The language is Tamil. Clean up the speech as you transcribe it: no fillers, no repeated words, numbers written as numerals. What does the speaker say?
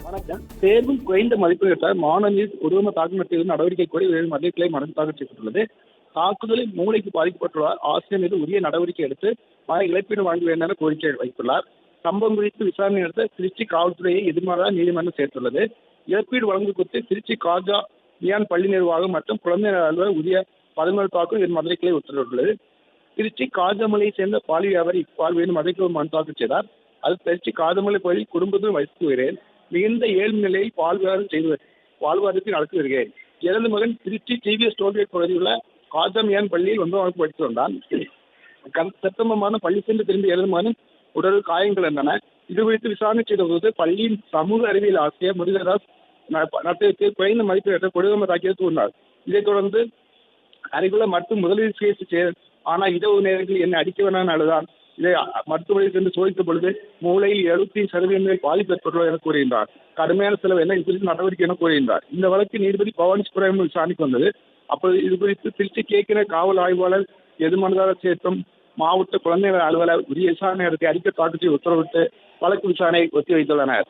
வணக்கம். தேர்வில் குறைந்த மதிப்பெண் எடுத்த மாணவியில் கொடூரமாக தாக்குதல் செய்து நடவடிக்கை கோரி வேறு மத்திய கிளை மனு தாக்கல் செய்யப்பட்டுள்ளது. தாக்குதலில் மூளைக்கு பாதிக்கப்பட்டுள்ளார். ஆசிரியர் மீது உரிய நடவடிக்கை எடுத்து இழப்பீடு வழங்க வேண்டும் என கோரிக்கை வைத்துள்ளார். சம்பவம் குறித்து விசாரணை நடத்த திருச்சி காவல்துறையை எதிர்மாறாக நீதிமன்றம் சேர்த்துள்ளது. இழப்பீடு வழங்குவது குறித்து திருச்சி காஜா மியான் பள்ளி நிர்வாகம் மற்றும் குழந்தை நல அலுவலர் உரிய 17 தாக்கல் இது மதுரை கிளை உத்தரவிட்டுள்ளது. திருச்சி காஜமலையை சேர்ந்த பாலி வியாபாரி இக்பால் வேறு மதுரை கிளை மனு தாக்கல் செய்தார். அது திருச்சி காஜமலை பகுதியில் குடும்பத்துடன் வசித்து வருகிறேன். மிகுந்த ஏழ்மை நிலையில் வாழ்வாதாரத்தை நடத்தி வருகிறேன். எனது மகன் திருச்சி டிவிஎஸ் டோல்கேட் பகுதியில் உள்ள காஜமியான் பள்ளியில் 9ஆம் வகுப்பு படித்து வந்தான். செப்டம்பர் மாதம் பள்ளி சென்று திரும்பிய எனது மகன் உடல் காயங்கள் இருந்தன. இது குறித்து விசாரணை செய்தபோது பள்ளியின் சமூக அறிவியல் ஆசிரியர் முருகதாஸ் நடத்திய குறைந்த மதிப்பை ஏற்ற கொடூரமாக தாக்கியது கூறினார். இதைத் தொடர்ந்து அருகிலுள்ள மருத்துவ முதலீடு சிகிச்சை செய்ய ஆனால் இரவு நேரங்களில் என்னை அடிக்க வேண்டாம் அழுதான். இதை மருத்துவமனையில் சென்று சோதித்த பொழுது மூளையில் 70% பாதிப்பு ஏற்பட்டுள்ளது என கூறுகின்றார். கடுமையான செலவு என்ன இது குறித்து நடவடிக்கை என கூறுகின்றார். இந்த வழக்கு நீதிபதி பவானி சுப்ரமணியம் விசாரணைக்கு வந்தது. அப்போது இது குறித்து திருச்சி கேக்கிற காவல் ஆய்வாளர் எதிர்மனதாரர் சேர்த்தும் மாவட்ட குழந்தை நல அலுவலர் உரிய விசாரணை நடத்தி அறிக்கை தாக்கல் செய்து உத்தரவிட்டு வழக்கு விசாரணையை ஒத்திவைத்துள்ளனர்.